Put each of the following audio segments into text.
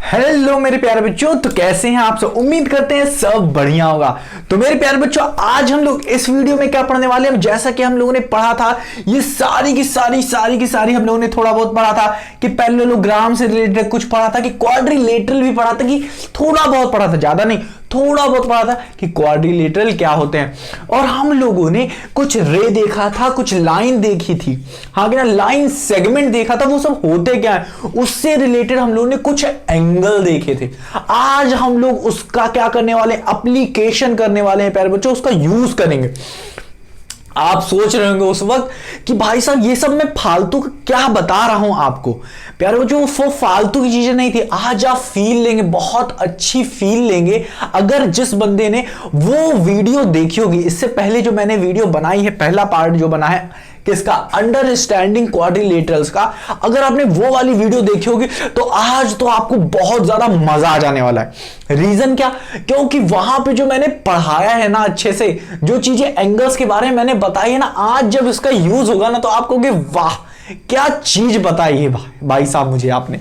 Hello मेरे प्यारे बच्चों, तो कैसे हैं आप सब। उम्मीद करते हैं सब बढ़िया होगा। तो मेरे प्यारे बच्चों, आज हम लोग इस वीडियो में क्या पढ़ने वाले हैं। जैसा कि हम लोगों ने पढ़ा था, ये सारी की सारी हम लोगों ने थोड़ा बहुत पढ़ा था कि पैरेललोग्राम से रिलेटेड कुछ पढ़ा था, कि क्वाड्रिलेटरल भी पढ़ा था, कि थोड़ा बहुत पढ़ा था, ज्यादा नहीं, थोड़ा बहुत पढ़ा था कि क्वाड्रिलेटरल क्या होते हैं। और हम लोगों ने कुछ रे देखा था, कुछ लाइन देखी थी, हाँ कि ना, लाइन सेगमेंट देखा था, वो सब होते क्या है, उससे रिलेटेड हम लोगों ने कुछ एंगल देखे थे। आज हम लोग उसका क्या करने वाले हैं, एप्लीकेशन करने वाले हैं प्यारे बच्चों, उसका यूज करेंगे। आप सोच रहे होंगे उस वक्त कि भाई साहब ये सब मैं फालतू क्या बता रहा हूं आपको। प्यारे बच्चों, वो फालतू की चीजें नहीं थी। आज आप फील लेंगे, बहुत अच्छी फील लेंगे अगर जिस बंदे ने वो वीडियो देखी होगी। इससे पहले जो मैंने वीडियो बनाई है, पहला पार्ट जो बना है किसका, अंडरस्टैंडिंग क्वाड्रिलेटरल्स का, अगर आपने वो वाली वीडियो देखी होगी तो आज तो आपको बहुत ज्यादा मजा आ जाने वाला है। रीजन क्या, क्योंकि वहां पे जो मैंने पढ़ाया है ना, अच्छे से जो चीजें एंगल्स के बारे में मैंने बताई है ना, आज जब इसका यूज होगा ना तो आप कहोगे वाह क्या चीज बताई है भाई साहब मुझे आपने।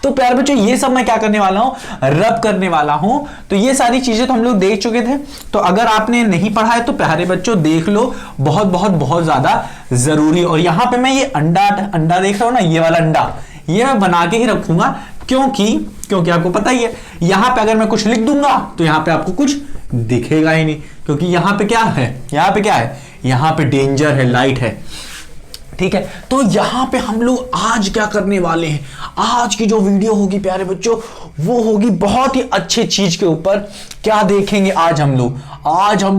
तो प्यारे बच्चों, ये सब मैं क्या करने वाला हूं, रब करने वाला हूं। तो ये सारी चीजें तो हम लोग देख चुके थे, तो अगर आपने नहीं पढ़ा है तो प्यारे बच्चों देख लो, बहुत बहुत बहुत ज्यादा जरूरी। और यहां पे मैं ये अंडा देख रहा हूं ना, ये वाला अंडा ये मैं बना के ही रखूंगा, क्योंकि आपको पता ही है, यहां पे अगर मैं कुछ लिख दूंगा तो यहां पे आपको कुछ दिखेगा ही नहीं, क्योंकि यहां पे क्या है, यहां पे डेंजर है, लाइट है, ठीक है। तो यहां पे हम लोग आज क्या करने वाले हैं, आज की जो वीडियो होगी प्यारे बच्चों, वो होगी बहुत ही अच्छे चीज के ऊपर। क्या देखेंगे आज हम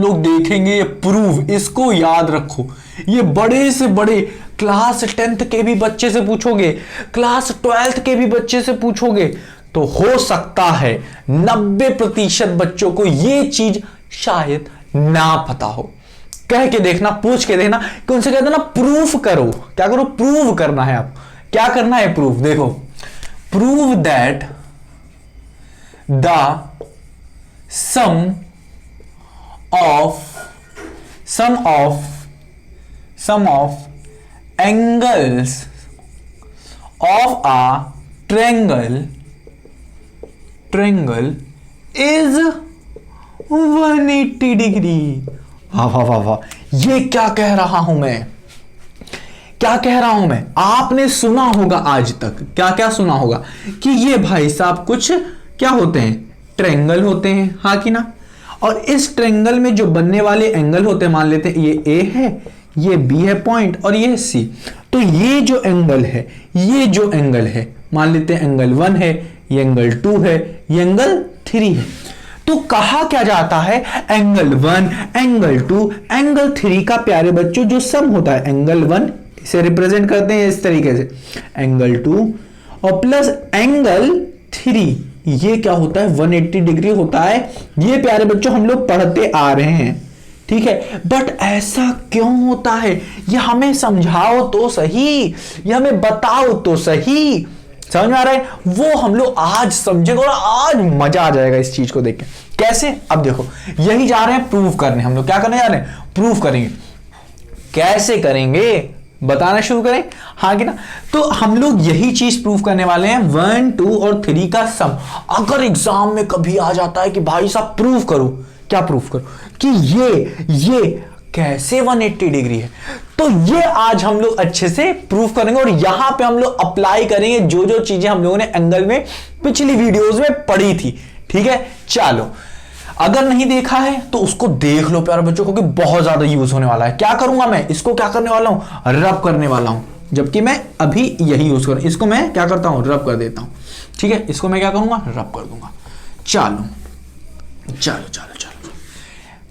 लोग देखेंगे प्रूफ। इसको याद रखो, ये बड़े से बड़े क्लास 10th के भी बच्चे से पूछोगे, क्लास 12th के भी बच्चे से पूछोगे, तो हो सकता है 90% बच्चों को ये चीज शायद ना पता हो। कह के देखना, पूछ के देखना, कि उनसे कहते ना प्रूफ करो। क्या करो, प्रूव करना है। आप क्या करना है, प्रूफ। देखो, prove that the sum of angles of a triangle is 180 degree. वाह वाह वाह वाह, ये क्या कह रहा हूं मैं, आपने सुना होगा आज तक, क्या क्या सुना होगा, कि ये भाई साहब कुछ क्या होते हैं, ट्रायंगल होते हैं, हाँ कि ना। और इस ट्रायंगल में जो बनने वाले एंगल होते हैं, मान लेते हैं ये ए है, ये बी है पॉइंट, और ये सी। तो ये जो एंगल है, मान लेते हैं एंगल 1 है, ये एंगल 2 है, ये एंगल 3 है। तो कहा क्या जाता है, एंगल 1, एंगल 2, एंगल 3 का प्यारे बच्चों जो सम होता है, एंगल 1 इसे रिप्रेजेंट करते हैं इस तरीके से, एंगल 2 और प्लस एंगल 3, ये क्या होता है, 180 डिग्री होता है। ये प्यारे बच्चों हम लोग पढ़ते आ रहे हैं, ठीक है। बट ऐसा क्यों होता है, ये हमें समझाओ तो सही, ये हमें बताओ तो सही। समझ में आ रहा है, वो हम लोग आज समझेंगे और आज मजा आ जाएगा इस चीज को देख के। कैसे, अब देखो, यही जा रहे हैं प्रूफ करने। हम लोग क्या करने जा रहे हैं, प्रूफ करेंगे। कैसे करेंगे, बताना शुरू करें, हाँ कि ना। तो हम लोग यही चीज प्रूफ करने वाले हैं, 1, 2 और 3 का सम। अगर एग्जाम में कभी आ जाता है कि भाई साहब प्रूफ करो, क्या प्रूफ करो, कि ये कैसे 180 डिग्री है, तो ये आज हम लोग अच्छे से प्रूफ करेंगे। और यहां पे हम लोग अप्लाई करेंगे जो जो चीजें हम लोगों ने एंगल में पिछली वीडियोस में पढ़ी थी, ठीक है। चलो, अगर नहीं देखा है तो उसको देख लो प्यारे बच्चों, क्योंकि बहुत ज्यादा यूज होने वाला है। क्या करूंगा मैं, इसको क्या करने वाला हूं, रब करने वाला हूं, जबकि मैं अभी यही यूज करूं। इसको मैं क्या करता हूं, रब कर देता हूं, ठीक है। इसको मैं क्या करूंगा, रब कर दूंगा।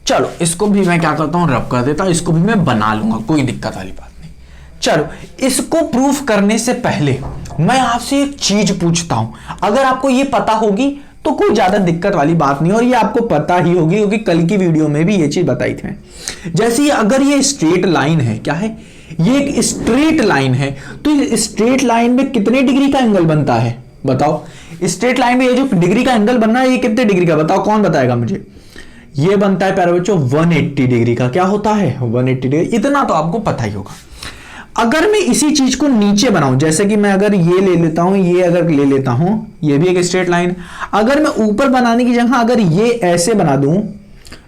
चलो, इसको भी मैं क्या करता हूं, रब कर देता हूं। इसको भी मैं बना लूंगा, कोई दिक्कत वाली बात नहीं। चलो, इसको प्रूफ करने से पहले मैं आपसे एक चीज पूछता हूं। अगर आपको ये पता होगी तो कोई ज्यादा दिक्कत वाली बात नहीं, और ये आपको पता ही होगी क्योंकि कल की वीडियो में भी ये चीज बताई थी। जैसे अगर ये स्ट्रेट लाइन है, क्या है, ये एक स्ट्रेट लाइन है, तो स्ट्रेट लाइन में कितने डिग्री का एंगल बनता है, बताओ। स्ट्रेट लाइन में ये जो डिग्री का एंगल बनना है, ये कितने डिग्री का, बताओ, कौन बताएगा मुझे। ये बनता है प्यारे बच्चों 180 डिग्री का। क्या होता है, 180 डिग्री, इतना तो आपको पता ही होगा। अगर मैं इसी चीज को नीचे बनाऊं, जैसे कि मैं अगर ये ले लेता हूं, ये अगर ले लेता हूं, ये भी एक स्ट्रेट लाइन, अगर मैं ऊपर बनाने की जगह अगर ये ऐसे बना दूं,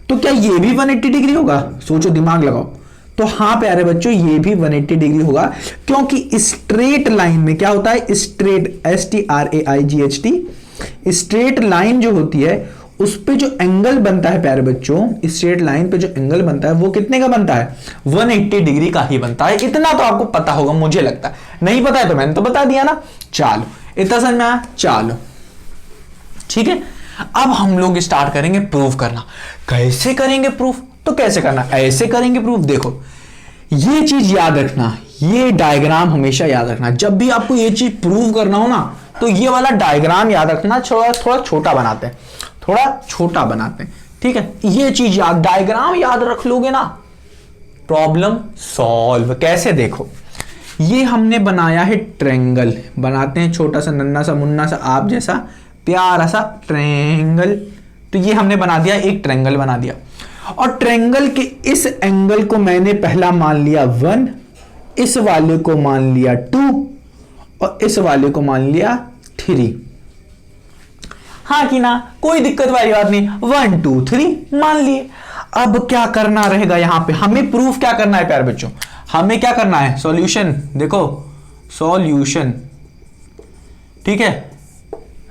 तो क्या ये भी 180 डिग्री होगा? सोचो, दिमाग लगाओ। तो हाँ प्यारे बच्चों, ये भी 180 डिग्री होगा, क्योंकि स्ट्रेट लाइन में क्या होता है, स्ट्रेट, STRAIGHT, स्ट्रेट लाइन जो होती है उस पे जो एंगल बनता है प्यारे बच्चों, स्ट्रेट लाइन पे जो एंगल बनता है वो कितने का बनता है? 180 डिग्री का ही बनता है। इतना तो आपको पता होगा, मुझे लगता है। नहीं पता है तो मैंने तो बता दिया ना। चलो, इतना समझ में आया? चलो ठीक है, अब हम लोग स्टार्ट करेंगे प्रूफ करना। कैसे करेंगे प्रूफ? तो कैसे करना, ऐसे करेंगे प्रूफ। देखो, ये चीज याद रखना, ये डायग्राम हमेशा याद रखना। जब भी आपको ये चीज प्रूव करना हो ना, तो ये वाला डायग्राम याद रखना। थोड़ा छोटा बनाते हैं, थोड़ा छोटा बनाते हैं, ठीक है। ये चीज याद, डायग्राम याद रख लोगे ना, प्रॉब्लम सॉल्व। कैसे? देखो, ये हमने बनाया है ट्रायंगल, बनाते हैं छोटा सा नन्ना सा मुन्ना सा आप जैसा प्यारा सा ट्रायंगल। तो ये हमने बना दिया, एक ट्रायंगल बना दिया। और ट्रायंगल के इस एंगल को मैंने पहला मान लिया 1, इस वाले को मान लिया 2 और इस वाले को मान लिया 3। हाँ कि ना? कोई दिक्कत वाली बात नहीं, 1 2 3 मान लिए। अब क्या करना रहेगा यहां पे? हमें प्रूफ क्या करना है प्यारे बच्चों? हमें क्या करना है? सॉल्यूशन। देखो, सॉल्यूशन, ठीक है।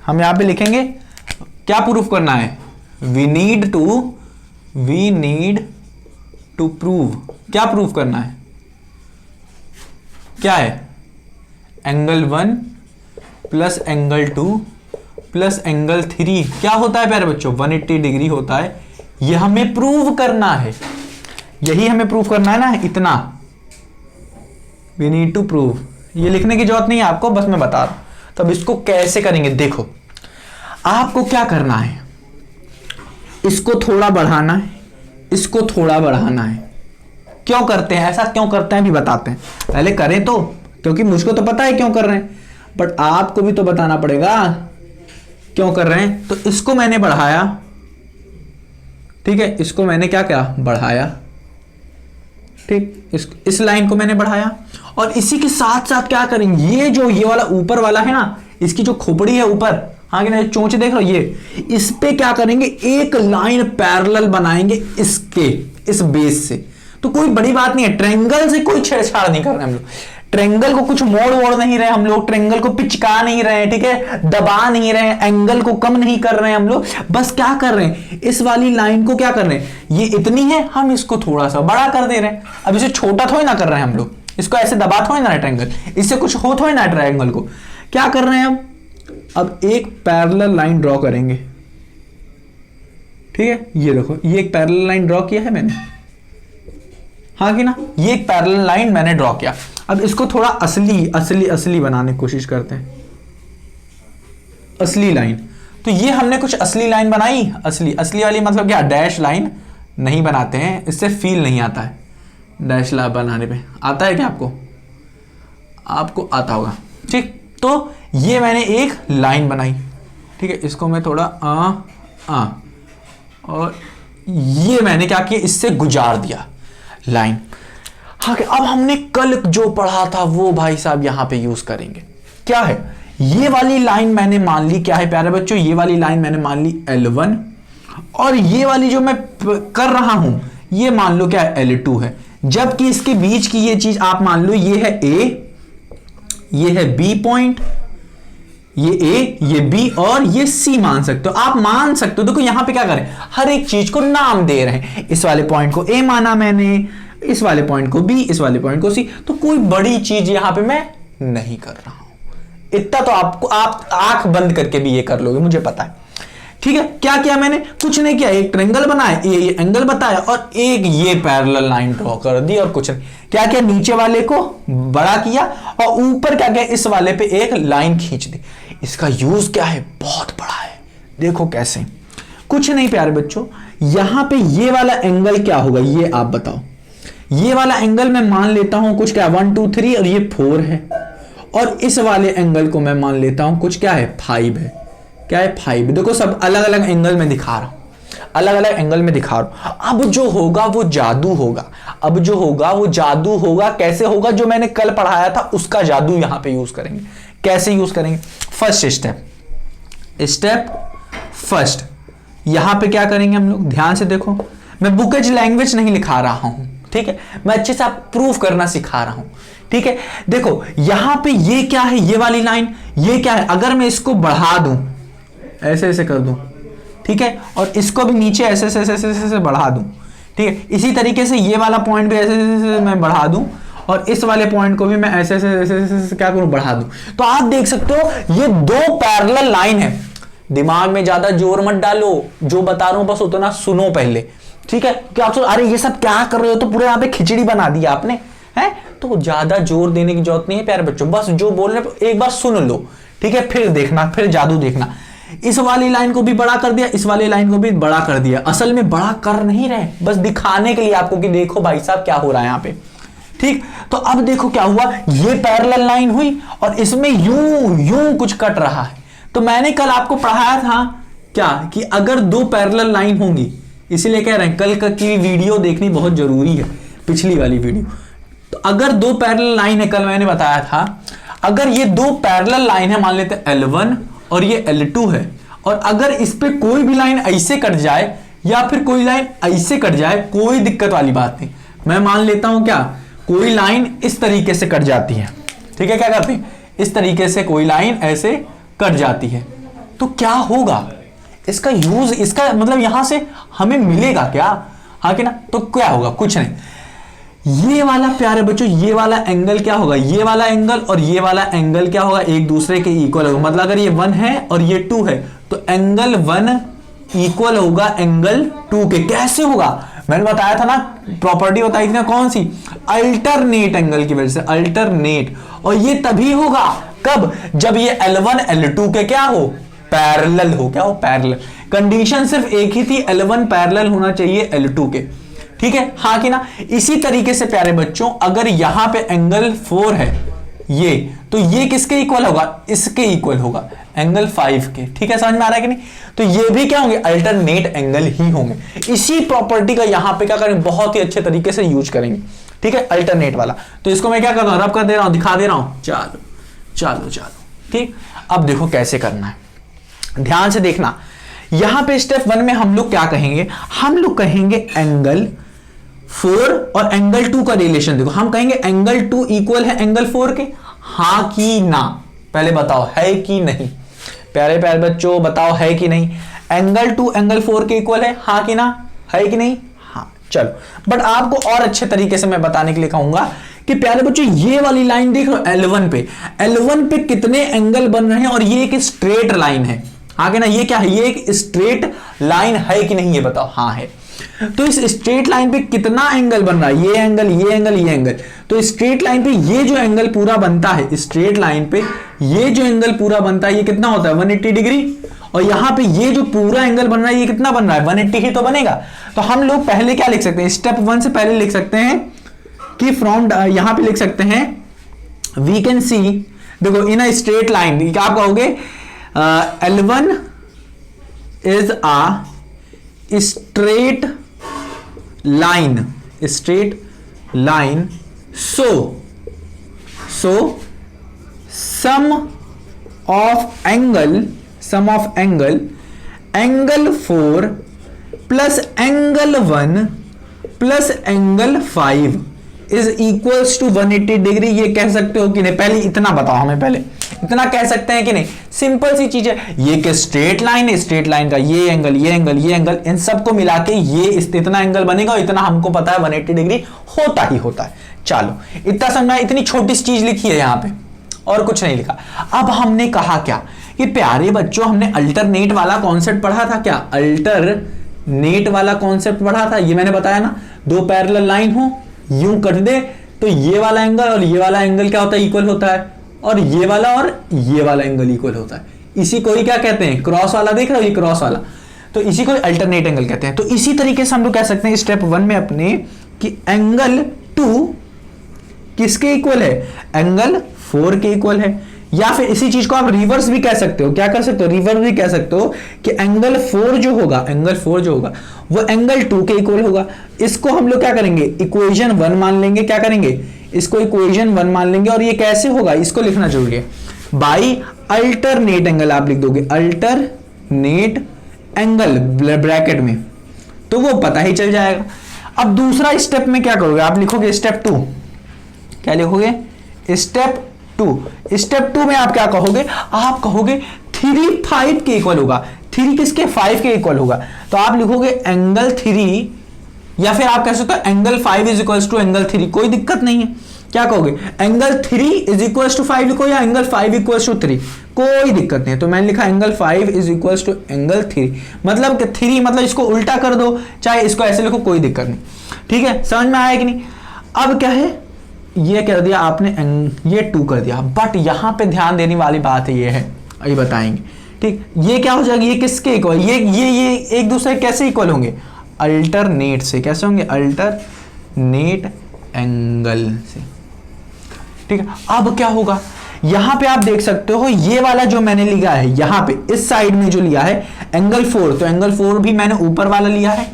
हम यहां पे लिखेंगे क्या प्रूफ करना है? We need to prove. क्या प्रूफ करना है? क्या है? Angle 1 plus angle 2 plus angle 3 क्या होता है प्यारे बच्चों? 180 डिग्री होता है। यह हमें प्रूव करना है, यही हमें प्रूव करना है ना, इतना। वी नीड टू प्रूव, ये लिखने की जरूरत नहीं है आपको, बस मैं बता रहा हूं। तब इसको कैसे करेंगे? देखो, आपको क्या करना है, इसको थोड़ा बढ़ाना है, इसको थोड़ा बढ़ाना है। क्यों करते हैं ऐसा? क्यों करते हैं भी बताते हैं, पहले करें तो, क्योंकि मुझको तो पता है क्यों कर रहे हैं, बट आपको भी तो बताना पड़ेगा क्यों कर रहे हैं। तो इसको मैंने बढ़ाया, ठीक है, इसको मैंने क्या किया? बढ़ाया, ठीक। इस लाइन को मैंने बढ़ाया, और इसी के साथ साथ क्या करेंगे, ये वाला ऊपर वाला है ना, इसकी जो खोपड़ी है ऊपर, हाँ कि नहीं, चोंच देख रहे हो, ये इस पे क्या करेंगे? एक लाइन पैरेलल बनाएंगे इसके, इस बेस से। तो कोई बड़ी बात नहीं है, ट्रायंगल से कोई छेड़छाड़ नहीं कर रहे हम लोग, ट्रायंगल को कुछ मोड़ नहीं रहे हम लोग, ट्रायंगल को पिचका नहीं रहे, ठीक है, दबा नहीं रहे, एंगल को कम नहीं कर रहे हैं हम लोग। बस क्या कर रहे हैं, इस वाली लाइन को क्या कर रहे हैं, ये इतनी है, हम इसको थोड़ा सा बड़ा कर दे रहे हैं। अब इसे छोटा थोड़ी ना कर रहे हैं हम लोग, इसको ऐसे दबा थोड़ी ना ट्रायंगल, इससे कुछ हो थोड़ी ना ट्रायंगल को। क्या कर रहे हैं अब एक पैरेलल लाइन ड्रॉ करेंगे, ठीक है। ये देखो, ये एक पैरेलल लाइन ड्रॉ किया है मैंने, हाँ कि ना, ये एक पैरेलल लाइन मैंने ड्रॉ किया। अब इसको थोड़ा असली बनाने की कोशिश करते हैं, असली लाइन। तो ये हमने कुछ असली लाइन बनाई, असली वाली मतलब क्या? डैश लाइन नहीं बनाते हैं, इससे फील नहीं आता है। डैश लाइन बनाने पे आता है क्या आपको? आपको आता होगा, ठीक। तो ये मैंने एक लाइन बनाई, ठीक है, इसको मैं थोड़ा और ये मैंने क्या किया? इससे गुजार दिया लाइन। हाँ, अब हमने कल जो पढ़ा था वो भाई साहब यहां पे यूज करेंगे। क्या है? ये वाली लाइन मैंने मान ली, क्या है प्यारे बच्चों? ये वाली लाइन मैंने मान ली L1, और ये वाली जो मैं कर रहा हूं ये मान लो क्या है? L2 है। जबकि इसके बीच की ये चीज आप मान लो, ये है A, ये है B पॉइंट, ये A, ये B और ये C मान सकते हो, आप मान सकते हो। देखो यहां पे क्या करें, हर एक चीज को नाम दे रहे हैं। इस वाले पॉइंट को A माना मैंने, इस वाले पॉइंट को B, इस वाले पॉइंट को C। तो कोई बड़ी चीज यहां पे मैं नहीं कर रहा हूं। इतना तो आपको, आप आंख बंद करके भी ये कर लोगे, मुझे पता है, ठीक है। क्या किया मैंने? कुछ नहीं किया, एक ट्रायंगल बनाया, ये एंगल बताया और एक ये पैरेलल लाइन ड्रॉ कर दी, और कुछ नहीं। क्या किया? नीचे वाले को बड़ा किया और ऊपर क्या किया? इस वाले पे एक लाइन खींच दी। इसका यूज क्या है? बहुत बड़ा है। देखो कैसे, कुछ नहीं प्यारे बच्चों, यहां पे ये वाला एंगल क्या होगा, ये आप बताओ। ये वाला एंगल मैं मान लेता हूं कुछ क्या, 1 2 3 और ये 4 है, और इस वाले एंगल को मैं मान लेता हूं कुछ क्या है, 5 है। क्या है? 5। देखो सब अलग अलग एंगल में दिखा रहा हूं, अलग अलग एंगल में दिखा रहा हूं। अब जो होगा वो जादू होगा, अब जो होगा वो जादू होगा। कैसे होगा? जो मैंने कल पढ़ाया था उसका जादू यहां पे यूज करेंगे। कैसे यूज करेंगे? फर्स्ट स्टेप फर्स्ट, यहां पे क्या करेंगे हम लोग, ध्यान से देखो, मैं बुकेज लैंग्वेज नहीं लिखा रहा हूं, ठीक है, मैं अच्छे से आप प्रूफ करना सिखा रहा हूं, ठीक है। देखो यहां पे ये क्या है, ये वाली लाइन, ये क्या है, अगर मैं इसको बढ़ा दूं, ऐसे ऐसे कर दूं, ठीक है, और इसको भी नीचे ऐसे ऐसे ऐसे ऐसे बढ़ा दूं, ठीक है, इसी तरीके से ये वाला पॉइंट भी ऐसे ऐसे मैं बढ़ा दूं, और इस वाले पॉइंट को भी मैं ऐसे ऐसे ऐसे ऐसे क्या करूं, बढ़ा दूं, तो आप देख सकते हो ये दो पैरेलल लाइन है। दिमाग में ज्यादा जोर मत डालो, जो बता रहा हूं बस उतना सुनो पहले, ठीक है। कि आप अरे ये सब क्या कर रहे हो, तो पूरे यहाँ पे खिचड़ी बना दी आपने, है, तो ज्यादा जोर देने की जरूरत नहीं है प्यारे बच्चों, बस जो बोल रहे एक बार सुन लो, ठीक है, फिर देखना, फिर जादू देखना। इस वाली लाइन को भी बड़ा कर दिया, इस वाली लाइन को भी बड़ा कर दिया, असल में बड़ा कर नहीं रहे, बस दिखाने के लिए आपको कि देखो भाई साहब क्या हो रहा है यहाँ पे, ठीक। तो अब देखो क्या हुआ, ये पैरेलल लाइन हुई और इसमें यूं यूं कुछ कट रहा है। तो मैंने कल आपको पढ़ाया था क्या, कि अगर दो पैरेलल लाइन होंगी, इसीलिए कह रहे हैं कल की वीडियो देखनी बहुत जरूरी है, पिछली वाली वीडियो। तो अगर दो पैरेलल लाइन है, कल मैंने बताया था, अगर ये दो पैरेलल लाइन है, मान लेते हैं L1 और ये L2 है, और अगर इस पे कोई भी लाइन ऐसे कट जाए या फिर कोई लाइन ऐसे कट जाए, कोई दिक्कत वाली बात नहीं। मैं मान लेता हूं क्या, कोई लाइन इस तरीके से कट जाती है, ठीक है, क्या करते हैं, इस तरीके से कोई लाइन ऐसे कट जाती है, तो क्या होगा, इसका यूज, इसका मतलब यहां से हमें मिलेगा क्या, हाँ कि ना, तो क्या होगा, कुछ नहीं, ये वाला प्यारे बच्चों, ये वाला एंगल क्या होगा, ये वाला एंगल और ये वाला एंगल क्या होगा, एक दूसरे के इक्वल होगा। मतलब अगर ये 1 है और ये 2 है, तो एंगल 1 इक्वल होगा एंगल 2 के। कैसे होगा, मैंने बताया था ना, प्रॉपर्टी बताई थी ना, कौन सी, अल्टरनेट एंगल की वजह से, अल्टरनेट। और ये तभी होगा कब, जब ये L1 L2 के क्या हो, पैरेलल हो, क्या हो, पैरेलल। कंडीशन सिर्फ एक ही थी, L1 पैरेलल होना चाहिए L2 के, ठीक है, हाँ कि ना। इसी तरीके से प्यारे बच्चों, अगर यहां पे एंगल 4 है ये, तो ये किसके इक्वल होगा, इसके इक्वल होगा, एंगल 5 के, ठीक है, समझ में आ रहा है कि नहीं। तो ये भी क्या होंगे, अल्टरनेट एंगल ही होंगे। इसी प्रॉपर्टी का यहां पे क्या करेंगे, बहुत ही अच्छे तरीके से यूज करेंगे, ठीक है, अल्टरनेट वाला। तो इसको मैं क्या कर रहा हूं, रब कर दे रहा हूं, दिखा दे रहा हूं, चलो चलो चलो, ठीक। अब देखो कैसे करना है, ध्यान से देखना। यहां पे स्टेप 1 में हम लोग क्या कहेंगे, हम लोग कहेंगे एंगल 4 और एंगल 2 का रिलेशन देखो। हम कहेंगे एंगल 2 इक्वल है एंगल 4 के, हां कि ना, पहले बताओ है कि नहीं, प्यारे प्यारे बच्चों बताओ है कि नहीं, एंगल 2 एंगल 4 के इक्वल है, हां कि ना, है कि नहीं, हाँ। चलो, बट आपको और अच्छे तरीके से मैं बताने के लिए कहूंगा कि प्यारे बच्चों, ये वाली लाइन देख लो L1 पे, L1 पे कितने एंगल बन रहे हैं, और ये एक स्ट्रेट लाइन है, आगे ना, ये क्या है, ये एक स्ट्रेट लाइन है कि नहीं, ये बताओ, हाँ है। तो इस स्ट्रेट लाइन पे कितना एंगल बन रहा है, ये एंगल, ये एंगल, ये एंगल। तो स्ट्रेट लाइन पे ये जो एंगल पूरा बनता है, स्ट्रेट लाइन पे ये जो एंगल पूरा बनता है, ये कितना होता है, 180 डिग्री। और यहां पे ये जो पूरा एंगल बन रहा है, ये कितना बन रहा है, 180 ही तो बनेगा। तो हम लोग पहले क्या लिख सकते हैं, स्टेप 1 से पहले लिख सकते हैं कि फ्रॉम, यहां पे लिख सकते हैं, वी कैन सी, देखो इन अ स्ट्रेट लाइन, क्या आप कहोगे, L1 is a straight line, so sum of angle angle 4 plus angle 1 plus angle 5 is equals to 180 degree. ये कह सकते हो कि नहीं, पहले इतना बताओ हमें, पहले इतना कह सकते हैं कि नहीं, सिंपल सी चीज है, ये कि स्ट्रेट लाइन है, स्ट्रेट लाइन का ये एंगल, ये एंगल, ये एंगल, इन सबको मिला के ये इतना एंगल बनेगा, और इतना हमको पता है 180 डिग्री होता ही होता है। चलो इतना समझना, इतनी छोटी सी चीज लिखी है यहाँ पे, और कुछ नहीं लिखा। अब हमने कहा क्या कि प्यारे बच्चों, हमने अल्टरनेट वाला कॉन्सेप्ट पढ़ा था, क्या अल्टरनेट वाला कॉन्सेप्ट पढ़ा था, ये मैंने बताया ना, दो पैरेलल लाइन हो, यूं कट दे, तो ये वाला एंगल और ये वाला एंगल क्या होता है, इक्वल होता है, और ये वाला एंगल इक्वल होता है। इसी को ही क्या कहते हैं, क्रॉस वाला, देख रहे हो, ये क्रॉस वाला, तो इसी को अल्टरनेट एंगल कहते हैं। तो इसी तरीके से हम लोग कह सकते हैं स्टेप 1 में अपने कि एंगल 2 किसके इक्वल है, एंगल 4 के इक्वल है। या फिर इसी चीज को आप रिवर्स भी कह सकते हो। क्या कर सकते हो? रिवर्स भी कह सकते हो कि एंगल 4 जो होगा, एंगल 4 जो होगा वो एंगल 2 के इक्वल होगा। इसको हम लोग क्या करेंगे? इक्वेशन 1 मान लेंगे। क्या करेंगे? इसको इक्वेशन 1 मान लेंगे। और ये कैसे होगा इसको लिखना जरूरी है, बाई अल्टरनेट एंगल आप लिख दोगे, अल्टरनेट एंगल ब्रैकेट में, तो वो पता ही चल जाएगा। अब दूसरा स्टेप में क्या करोगे? आप लिखोगे स्टेप 2। क्या लिखोगे? स्टेप 2। स्टेप 2 में आप क्या कहोगे? आप कहोगे 3 5 के इक्वल होगा। 3 किसके? 5 के इक्वल होगा। तो आप लिखोगे एंगल 3, या फिर आप कह सकते हो angle 5 is equal to angle 3। कोई दिक्कत नहीं है। क्या कहोगे? एंगल 3 इज इक्वल टू 5 लिखो या एंगल 5 इक्वल टू 3, कोई दिक्कत नहीं है। तो मैंने लिखा angle 5 is equal to angle 3, मतलब 3 मतलब इसको उल्टा कर दो, चाहे इसको ऐसे लिखो, कोई दिक्कत नहीं। ठीक है, समझ में आया कि नहीं? अब क्या है, ये कर दिया आपने, ये 2 कर दिया, बट यहां पे ध्यान देने वाली बात ये है, अभी बताएंगे। ठीक, ये क्या हो जाएगा? ये किसके इक्वल? ये एक दूसरे कैसे इक्वल होंगे? अल्टरनेट से। कैसे होंगे? अल्टरनेट एंगल से। ठीक है, अब क्या होगा? यहां पे आप देख सकते हो ये वाला जो मैंने लिया है, यहां पे इस साइड में जो लिया है एंगल 4, तो एंगल 4 भी मैंने ऊपर वाला लिया है।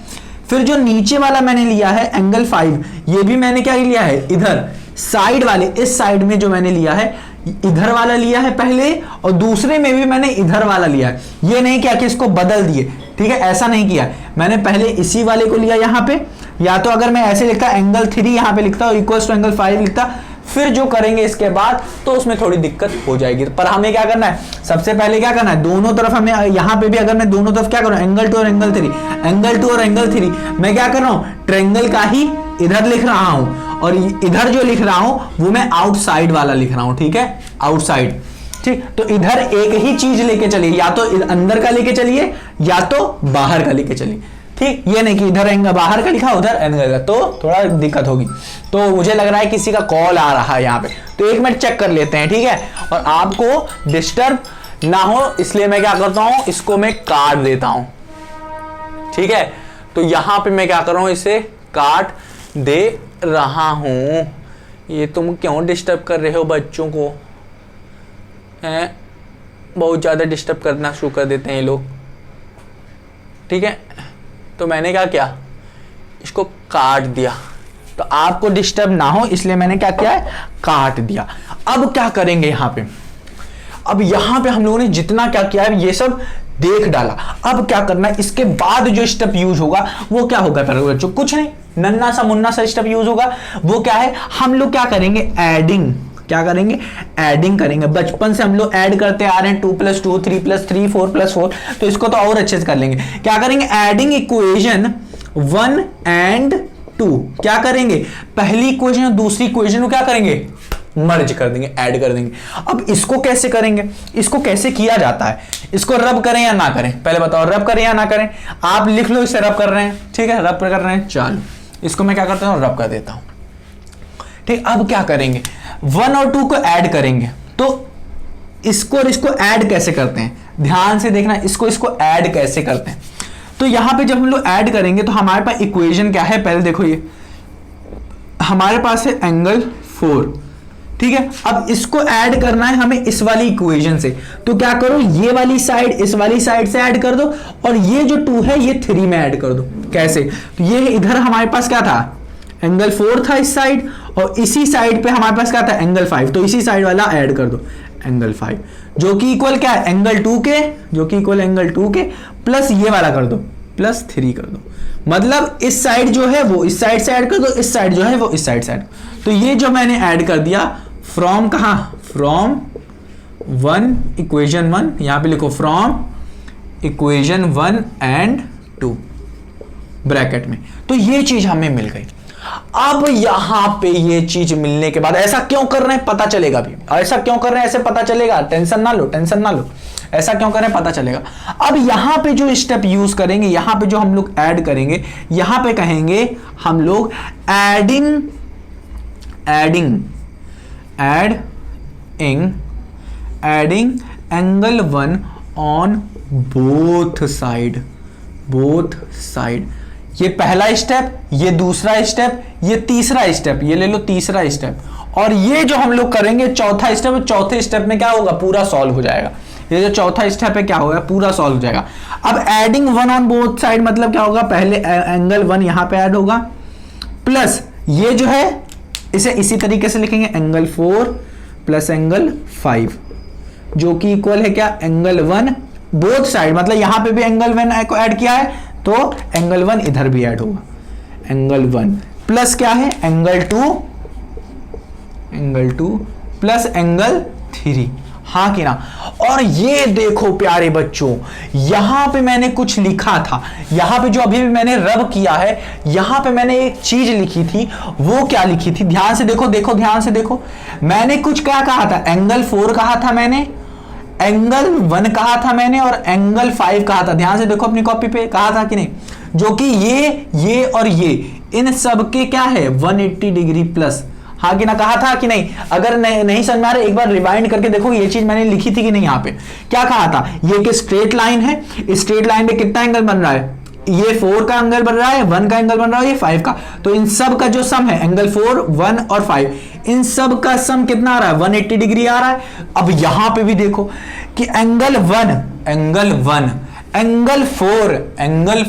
फिर जो नीचे वाला मैंने लिया है एंगल 5, ये भी मैंने क्या लिया है? इधर साइड वाले, इस साइड में जो मैंने लिया है इधर वाला लिया है पहले, और दूसरे में भी मैंने इधर वाला लिया है। ये नहीं किया कि इसको बदल दिए, ठीक है, ऐसा नहीं किया। मैंने पहले इसी वाले को लिया यहां पे, या तो अगर मैं ऐसे लिखता एंगल 3 यहां पे लिखता इक्वल्स टू एंगल 5 लिखता, फिर जो करेंगे इसके बाद तो उसमें थोड़ी दिक्कत हो जाएगी। पर हमें क्या करना है? सबसे पहले क्या करना है? दोनों तरफ हमें, यहां पे भी अगर मैं दोनों तरफ क्या करूं, एंगल 2 और एंगल 3, एंगल 2 और एंगल 3, मैं क्या कर रहा हूं? ट्रायंगल का ही इधर लिख रहा हूं, और इधर जो लिख रहा हूं वो मैं आउटसाइड वाला लिख रहा हूं। ठीक है, आउटसाइड। ठीक, तो इधर एक ही चीज लेके चलिए, या तो अंदर का लेके चलिए या तो बाहर का लेके चलिए। ठीक, ये नहीं कि इधर एंगल बाहर का लिखा उधर एंगल का, तो थोड़ा दिक्कत होगी। तो मुझे लग रहा है किसी का कॉल आ रहा है यहाँ पे, तो 1 मिनट चेक कर लेते हैं। ठीक है, और आपको डिस्टर्ब ना हो इसलिए मैं क्या करता हूं, इसको मैं काट देता हूं। ठीक है, तो यहां पे मैं क्या कर रहा हूं, इसे काट दे रहा हूं। ये तुम क्यों डिस्टर्ब कर रहे हो बच्चों को? हैं, बहुत ज़्यादा डिस्टर्ब करना शुरू कर देते हैं ये लोग। ठीक है, तो मैंने क्या किया, इसको काट दिया, तो आपको डिस्टर्ब ना हो इसलिए मैंने क्या किया है, काट दिया। अब क्या करेंगे यहाँ पे? अब यहाँ पे हम लोगों ने जितना क्या किया है ये सब देख डाला। अब क्या करना है, इसके बाद जो स्टेप यूज होगा वो क्या होगा? बच्चों कुछ नहीं, नन्ना सा मुन्ना सा स्टेप यूज होगा। वो क्या है? हम लोग क्या करेंगे? एडिंग। क्या करेंगे? एडिंग करेंगे। बचपन से हम लोग ऐड करते आ रहे हैं, 2 + 2 3 + 3 4 + 4, तो इसको तो और अच्छे से कर लेंगे। क्या करेंगे? Adding equation 1 and 2। क्या करेंगे? पहली इक्वेशन और दूसरी इक्वेशन को क्या करेंगे? मर्ज कर देंगे, ऐड कर देंगे। अब इसको कैसे करेंगे? इसको कैसे किया जाता है? इसको रब करें या ना करें? पहले बताओ, रब करें या ना करें? आप लिख लो इसे रब कर रहे हैं। ठीक है, रब कर रहे हैं। चलो इसको मैं क्या करता हूं, रब कर देता हूं। ठीक, अब क्या करेंगे? 1 और 2 को ऐड करेंगे। तो इसको और इसको ऐड कैसे करते हैं? ध्यान से देखना, इसको ऐड कैसे करते हैं। तो यहां पे जब हम लोग ऐड करेंगे तो हमारे पास इक्वेशन क्या है? पहले देखो, ये हमारे पास है एंगल 4। ठीक है, अब इसको ऐड करना है हमें इस वाली इक्वेशन से। तो क्या करो, ये वाली साइड इस वाली साइड से ऐड कर दो, और ये जो 2 है ये 3 में ऐड कर दो। कैसे? तो ये इधर हमारे पास क्या था? एंगल 4 था इस साइड, और इसी साइड पे हमारे पास क्या था? एंगल 5। तो इसी साइड वाला ऐड कर दो, एंगल 5, जो कि इक्वल क्या है? एंगल 2 के, जो कि इक्वल एंगल 2 के, प्लस ये वाला कर दो, प्लस 3 कर दो। मतलब इस साइड जो है वो इस साइड से ऐड कर दो, इस साइड जो है वो इस साइड से ऐड। तो ये जो मैंने ऐड कर दिया, फ्रॉम कहां? फ्रॉम 1 इक्वेशन 1, यहां पे लिखो फ्रॉम इक्वेशन 1 and 2 ब्रैकेट में। तो ये चीज हमें मिल गई। अब यहां पे ये चीज मिलने के बाद ऐसा क्यों कर रहे हैं पता चलेगा भी। ऐसा क्यों कर रहे हैं ऐसे पता चलेगा, टेंशन ना लो, टेंशन ना लो। ऐसा क्यों कर रहे हैं पता चलेगा। अब यहां पे जो स्टेप यूज करेंगे, यहां पे जो हम लोग ऐड करेंगे, यहां पे कहेंगे हम लोग adding angle 1 on both side. ये पहला स्टेप, ये दूसरा स्टेप, ये तीसरा स्टेप, ये ले लो तीसरा स्टेप, और ये जो हम लोग करेंगे चौथा स्टेप, चौथे स्टेप में क्या होगा, पूरा सॉल्व हो जाएगा। ये जो चौथा स्टेप है क्या होगा, पूरा सॉल्व हो जाएगा। अब एडिंग 1 ऑन बोथ साइड मतलब क्या होगा, पहले एंगल 1 यहां पे ऐड होगा, प्लस ये जो है इसे इसी तरीके से लिखेंगे एंगल 4 प्लस एंगल 5, जो कि इक्वल है क्या, एंगल 1 बोथ साइड, मतलब यहां पे भी एंगल 1 को ऐड किया है तो एंगल 1 इधर भी ऐड होगा, एंगल 1 प्लस क्या है एंगल 2 प्लस एंगल 3, हाँ कि ना। और ये देखो प्यारे बच्चों, यहां पे मैंने कुछ लिखा था, यहां पे जो अभी भी मैंने रब किया है, यहां पे मैंने एक चीज लिखी थी, वो क्या लिखी थी, ध्यान से देखो, ध्यान से देखो। मैंने कुछ क्या कहा था, एंगल 4 कहा था मैंने, एंगल 1 कहा था मैंने, और एंगल 5 कहा था। ध्यान से देखो अपनी कॉपी पे, कहा था कि नहीं, जो कि ये और ये इन सब के क्या है 180 डिग्री प्लस, हाँ कि ना, कहा था कि नहीं। अगर नहीं समझ में आ रहा एक बार रिवाइंड करके देखो, ये चीज मैंने लिखी थी कि नहीं। यहाँ पे क्या कहा था, ये एक स्ट्रेट लाइन है, स्ट्रेट लाइन पे कितना एंगल बन रहा है, ये 4 का एंगल बन रहा है, 1 का एंगल बन रहा है, ये 5 का, तो इन सब का जो सम है एंगल 4, 1 और 5, इन सब का सम कितना आ रहा है 180 डिग्री आ रहा है। अब यहां पे भी देखो कि एंगल 1, एंगल 4, एंगल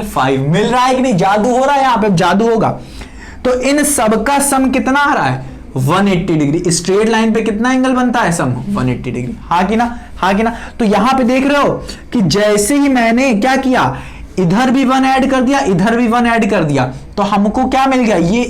5 मिल रहा है कि नहीं, जादू हो रहा है, यहां पे जादू होगा। तो इन सब का सम कितना आ रहा है 180 डिग्री, स्ट्रेट लाइन पे कितना एंगल बनता है सम 180 डिग्री, हाँ कि ना, हाँ कि ना। तो यहां पे देख रहे हो कि जैसे ही मैंने क्या किया, इधर भी 1 ऐड कर दिया, इधर भी 1 ऐड कर दिया, तो हमको क्या मिल गया, ये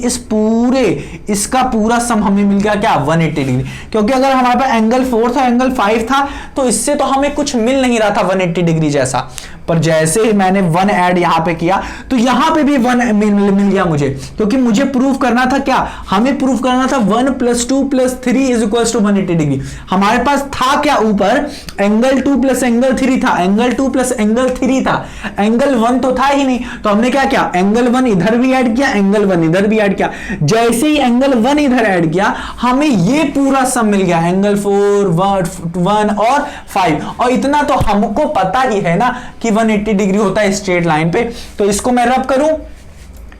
इसका पूरा सम हमें मिल गया क्या 180 डिग्री। क्योंकि अगर हमारे पास एंगल 4 था, एंगल 5 था, तो इससे तो हमें कुछ मिल नहीं रहा था 180 डिग्री जैसा, पर जैसे ही मैंने 1 ऐड यहां पे किया तो यहां पे भी 1 मिल गया मुझे, क्योंकि मुझे प्रूव करना था क्या, हमें प्रूव करना था 1 + 2 + 3 = 180 डिग्री। हमारे पास था क्या, ऊपर एंगल 2 + एंगल 3 था, एंगल 2 + एंगल 3 था, एंगल 1 तो था ही नहीं। तो हमने क्या किया, एंगल 1 इधर भी ऐड किया, एंगल 1 इधर भी ऐड किया। जैसे ही एंगल 1 इधर ऐड किया, हमें ये पूरा सम मिल गया, एंगल 4, 1 और 5। और इतना तो हमको पता ही है ना कि 180 डिग्री होता है स्ट्रेट लाइन पे। तो इसको मैं रब करूं,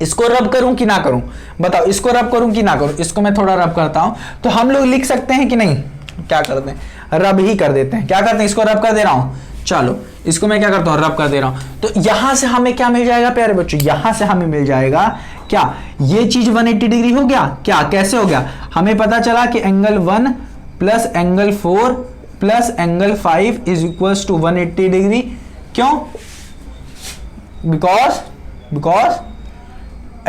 इसको रब करूं कि ना करूं, बताओ, इसको रब करूं कि ना करूं। इसको मैं थोड़ा रब करता हूं, तो हम लोग लिख सकते हैं कि नहीं, क्या करते हैं, रब ही कर देते हैं। क्या करते हैं, इसको रब कर दे रहा हूं, चलो इसको मैं क्या करता हूं, रब कर दे रहा हूं। तो यहां से हमें क्या मिल जाएगा प्यारे बच्चों, यहां से हमें मिल जाएगा क्या, ये चीज 180 डिग्री हो गया क्या, कैसे हो गया, हमें पता चला कि angle 1 plus angle 4 plus angle 5 = 180 degree. क्यों, because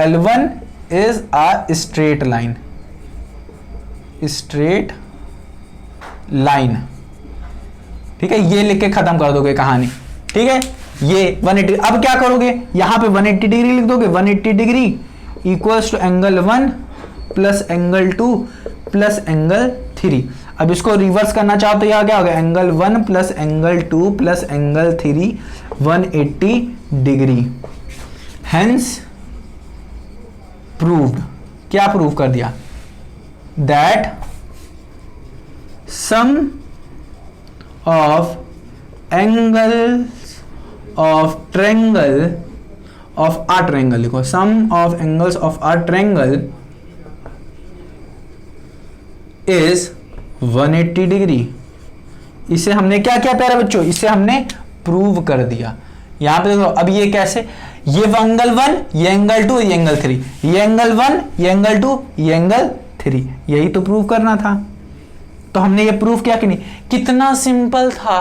L1 is a straight line, ठीक है। ये लिख के खत्म कर दोगे कहानी, ठीक है। ये 180, अब क्या करोगे, यहां पे 180 डिग्री लिख दोगे, 180 degree = angle 1 plus angle 2 plus angle 3। अब इसको रिवर्स करना चाहो तो यह क्या होगा, angle 1 plus angle 2 plus angle 3 180 degree. Hence proved, क्या प्रूव कर दिया, that sum of angles of triangle of a triangle, लिखो sum of angles of a triangle is 180 degree. इसे हमने क्या किया प्यारे बच्चों, इसे हमने प्रूव कर दिया। यहां पे देखो, अब ये कैसे, ये एंगल 1, ये एंगल 2, ये एंगल 3, ये एंगल 1, ये एंगल 2, ये एंगल 3, यही तो प्रूव करना था। तो हमने ये प्रूव किया कि नहीं, कितना सिंपल था।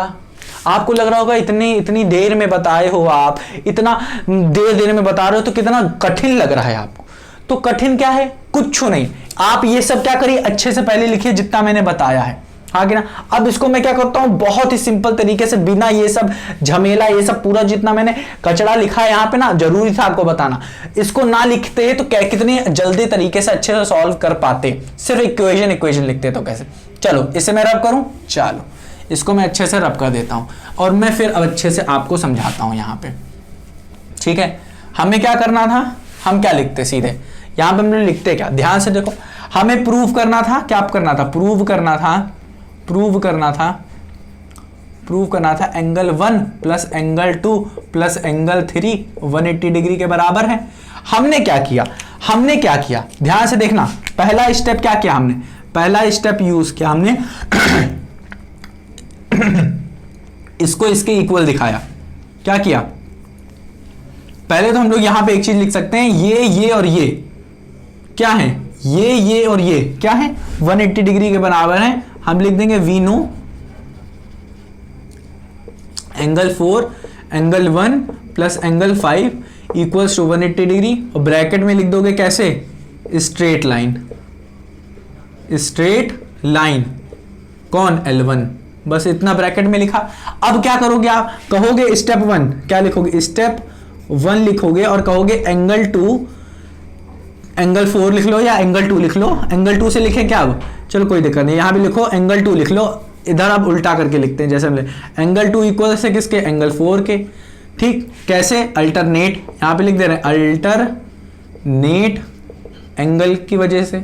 आपको लग रहा होगा इतनी देर में बताए हो आप, इतना देर में बता रहे हो तो कितना कठिन लग रहा है आपको। तो कठिन क्या है, कुछ नहीं, आप ये सब क्या करिए, अच्छे से पहले लिखिए जितना मैंने बताया है, हाँ कि ना। अब इसको मैं क्या करता हूं, बहुत ही सिंपल तरीके से, बिना ये सब झमेला, ये सब पूरा जितना मैंने कचड़ा लिखा है यहाँ पे ना, जरूरी था आपको बताना। इसको ना लिखते तो कितने जल्दी तरीके से अच्छे से सॉल्व कर पाते, सिर्फ इक्वेशन लिखते तो कैसे। चलो इसे मैं रब करूं, चलो इसको मैं अच्छे से रब कर देता हूं और मैं फिर अब अच्छे से आपको समझाता हूं यहाँ पे, ठीक है। हमें क्या करना था, हम क्या लिखते सीधे यहाँ पे, हम लोग लिखते क्या, ध्यान से देखो। हमें प्रूव करना था, क्या करना था, प्रूव करना था angle 1 plus angle 2 plus angle 3 180 degree के बराबर है। हमने क्या किया, हमने क्या किया, ध्यान से देखना, पहला स्टेप क्या किया हमने, पहला स्टेप यूज किया हमने इसको इसके इक्वल दिखाया। क्या किया, पहले तो हम लोग यहां पे एक चीज लिख सकते हैं, ये और ये क्या है, ये और ये क्या है 180 डिग्री के बराबर है। हम लिख देंगे we know angle 4 angle 1 plus angle 5 equals to 180 degree, और ब्रैकेट में लिख दोगे कैसे, स्ट्रेट लाइन, स्ट्रेट लाइन कौन L1, बस इतना ब्रैकेट में लिखा। अब क्या करोगे आप, कहोगे स्टेप 1, क्या लिखोगे, स्टेप 1 लिखोगे और कहोगे एंगल 2, एंगल 4 लिख लो या एंगल 2 लिख लो। एंगल 2 से लिखे क्या, अब चलो कोई दिक्कत नहीं, यहां भी लिखो एंगल 2 लिख लो, इधर आप उल्टा करके लिखते हैं जैसे हम एंगल 2 इक्वल से किसके, एंगल 4 के। ठीक, कैसे, अल्टरनेट, यहां पे लिख दे रहे हैं अल्टरनेट एंगल की वजह से।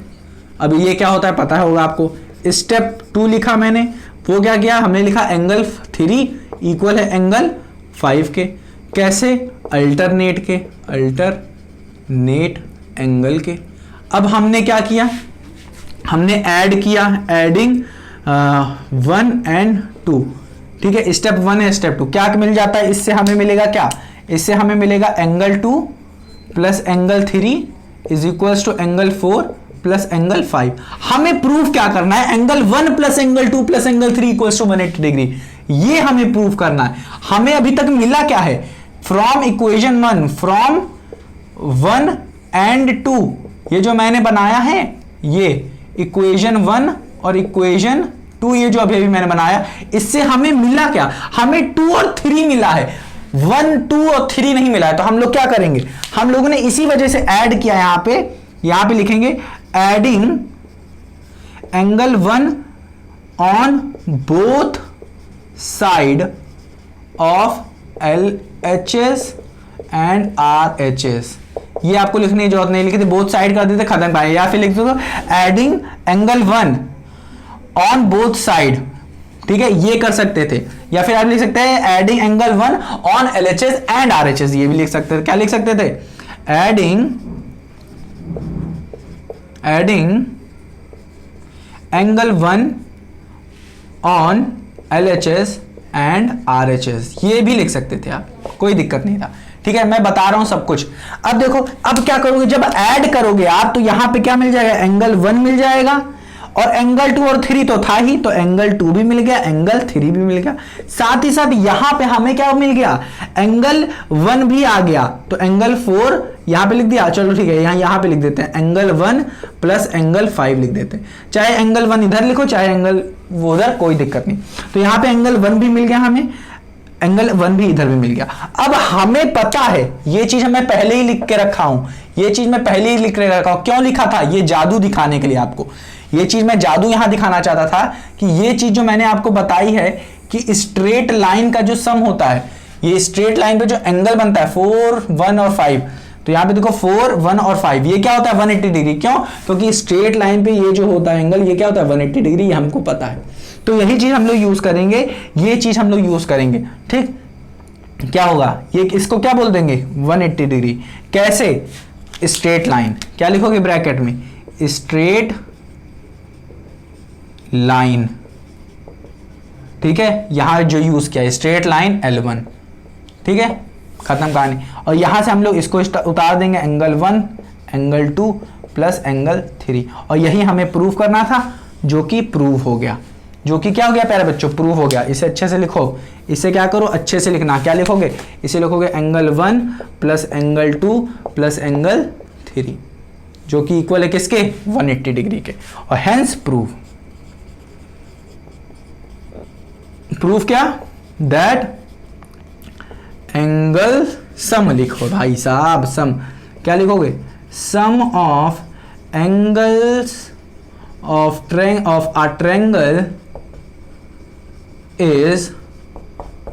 अब ये क्या होता है पता होगा आपको, स्टेप 2 लिखा मैंने, वो क्या किया हमने, लिखा एंगल 3 इक्वल है एंगल 5 के, कैसे, अल्टरनेट के, अल्टरनेट एंगल के। अब हमने क्या किया, हमने ऐड किया, एडिंग 1 एंड 2, ठीक है, स्टेप 1 है स्टेप 2, क्या मिल जाता है इससे, हमें मिलेगा क्या, इससे हमें मिलेगा angle 2 plus angle 3 is equals to angle 4 plus angle 5। हमें प्रूव क्या करना है, angle 1 plus angle 2 plus angle 3 equals to 180 degree, ये हमें प्रूव करना है। हमें अभी तक मिला क्या है, फ्रॉम इक्वेशन 1, फ्रॉम 1 एंड 2, ये जो मैंने बनाया है ये इक्वेशन 1 और इक्वेशन 2, ये जो अभी मैंने बनाया, इससे हमें मिला क्या, हमें 2 और 3 मिला है, 1 2 और 3 नहीं मिला है। तो हम लोग क्या करेंगे, हम लोगों ने इसी वजह से ऐड किया, यहां पे लिखेंगे adding angle 1 on both side of LHS and RHS। ये आपको लिखने की जरूरत नहीं, लिखी थी बोथ साइड कर देते खत्म पाए, या फिर लिख दो adding angle 1 on both side, ठीक है, ये कर सकते थे, या फिर आप लिख सकते हैं adding angle 1 on LHS and RHS, ये भी लिख सकते थे। क्या लिख सकते थे, adding angle 1 on LHS and RHS, ये भी लिख सकते थे आप, कोई दिक्कत नहीं था। ठीक है, मैं बता रहा हूं सब कुछ। अब देखो, अब क्या करोगे, जब ऐड करोगे आप तो यहां पे क्या मिल जाएगा, एंगल 1 मिल जाएगा, और एंगल 2 और 3 तो था ही, तो एंगल 2 भी मिल गया, एंगल 3 भी मिल गया, साथ ही साथ यहां पे हमें क्या मिल गया, एंगल 1 भी आ गया, तो एंगल 4 यहां पे लिख दिया। चलो ठीक है, यहां पे लिख देते हैं एंगल 1 प्लस एंगल 5 लिख देते हैं, चाहे एंगल 1 इधर लिखो चाहे एंगल वो उधर, कोई दिक्कत नहीं। तो यहां पे एंगल 1 भी मिल गया हमें, एंगल 1 भी इधर भी मिल गया। अब हमें पता है, ये चीज मैं पहले ही लिख के रखा हूं, ये चीज मैं पहले ही लिख के रखा हूं। क्यों लिखा था, ये जादू दिखाने के लिए आपको, ये चीज मैं जादू यहां दिखाना चाहता था कि ये चीज जो मैंने आपको बताई है कि स्ट्रेट लाइन का जो सम होता है, ये स्ट्रेट लाइन पे जो एंगल बनता है 4 1 और 5, तो यहां पे देखो 4 1 और 5, ये क्या होता है 180 डिग्री। क्यों, क्योंकि स्ट्रेट लाइन पे ये जो होता है एंगल, ये क्या होता है 180 डिग्री, ये हमको पता है। तो यही चीज हम लोग यूज करेंगे, ये चीज हम लोग यूज करेंगे। ठीक, क्या होगा, ये इसको क्या बोल देंगे 180 डिग्री। कैसे, स्ट्रेट लाइन, क्या लिखोगे ब्रैकेट में, स्ट्रेट लाइन, ठीक है, यहां जो यूज किया स्ट्रेट लाइन L1, ठीक है, खत्म कहानी। और यहां से हम लोग इसको उतार देंगे एंगल 1 एंगल 2 प्लस एंगल 3, और यही हमें प्रूव करना था, जो कि प्रूव हो गया। जो कि क्या हो गया प्यारे बच्चों, प्रूव हो गया। इसे अच्छे से लिखो, इसे क्या करो अच्छे से लिखना, क्या लिखोगे, इसे लिखोगे angle 1 plus angle 2 plus angle 3, जो कि इक्वल है किसके 180 डिग्री के, और हेंस प्रूव। प्रूफ क्या, दैट एंगल सम लिखो भाई साहब, सम क्या लिखोगे, sum of angles of a triangle is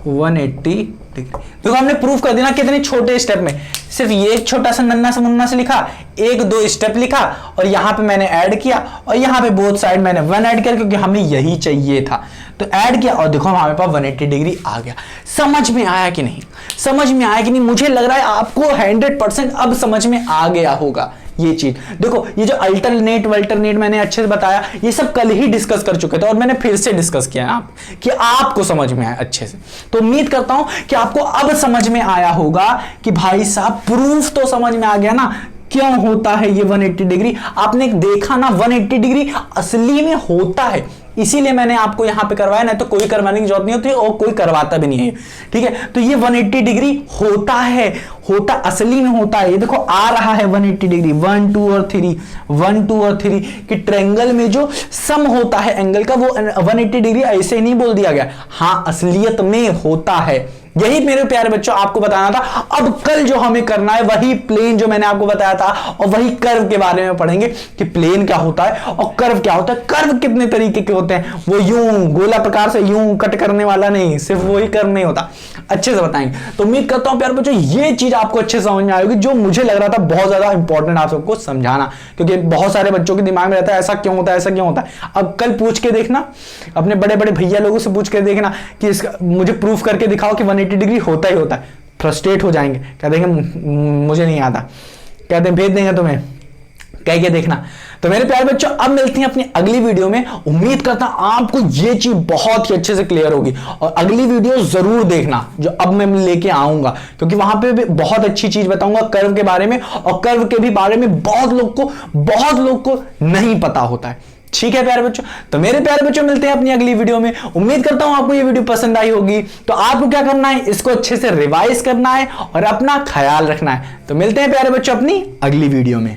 180 degree. देखो हमने प्रूफ कर दिया कितने छोटे स्टेप में, सिर्फ ये एक छोटा सा नन्ना सा मुन्ना से लिखा, 1-2 स्टेप लिखा, और यहां पे मैंने ऐड किया, और यहां पे बोथ साइड मैंने 1 ऐड किया क्योंकि हमें यही चाहिए था, तो ऐड किया, और देखो हमारे पास 180 डिग्री आ गया। समझ में आया कि नहीं, समझ में आया कि नहीं, मुझे लग रहा है आपको 100% अब समझ में आ गया होगा ये चीज देखो, ये जो अल्टरनेट वल्टरनेट मैंने अच्छे से बताया, ये सब कल ही डिस्कस कर चुके थे और मैंने फिर से डिस्कस किया आप कि आपको समझ में आया अच्छे से। तो उम्मीद करता हूं कि आपको अब समझ में आया होगा कि भाई साहब प्रूफ तो समझ में आ गया ना क्यों होता है ये 180 डिग्री। आपने देखा ना 180 डिग्री असली में होता है, इसीलिए मैंने आपको यहां पे करवाया, नहीं तो कोई करवाने की जरूरत नहीं होती और कोई करवाता भी नहीं है। ठीक है, तो ये 180 डिग्री होता है, होता असली में होता है। ये देखो आ रहा है 180 डिग्री 1 2 और 3 1 2 और 3 कि ट्रायंगल में जो सम होता है एंगल का वो 180 डिग्री ऐसे ही नहीं बोल दिया गया, हाँ असलियत में होता है। यही मेरे प्यारे बच्चों आपको बताना था। अब कल जो हमें करना है वही प्लेन जो मैंने आपको बताया था और वही कर्व के बारे में पढ़ेंगे कि प्लेन क्या होता है और कर्व क्या होता है। कर्व कितने तरीके के होते हैं, वो यूं गोला प्रकार से यूं कट करने वाला नहीं, सिर्फ वही कर्व नहीं होता, अच्छे से बताएंगे। तो उम्मीद करता हूं प्यारे बच्चों ये चीज आपको अच्छे से समझ में आएगी, जो मुझे लग रहा था बहुत ज्यादा इंपॉर्टेंट आप सबको समझाना, क्योंकि बहुत सारे बच्चों के दिमाग में रहता है ऐसा क्यों होता है, ऐसा क्यों होता है। अब कल पूछ के देखना, अपने बड़े बड़े भैया लोगों से पूछ के देखना कि इसका मुझे प्रूफ करके दिखाओ कि 180 डिग्री होता ही होता है। फ्रस्ट्रेट हो जाएंगे, कह देंगे मुझे नहीं आता, कहते हैं भेज देंगे तुम्हें, कह के देखना। तो मेरे प्यारे बच्चों अब मिलते हैं अपनी अगली वीडियो में। उम्मीद करता हूं आपको ये चीज बहुत ही अच्छे से क्लियर होगी और अगली वीडियो जरूर देखना जो अब मैं लेके आऊंगा, क्योंकि वहां पे भी बहुत अच्छी चीज बताऊंगा कर्व के बारे में, और कर्व के भी बारे में बहुत लोग को नहीं पता होता है। ठीक है प्यारे बच्चों, तो मेरे प्यारे बच्चों मिलते हैं अपनी अगली वीडियो में। उम्मीद करता हूं आपको ये वीडियो पसंद आई होगी। तो आपको क्या करना है, इसको अच्छे से रिवाइज करना है और अपना ख्याल रखना है। तो मिलते हैं प्यारे बच्चों अपनी अगली वीडियो में।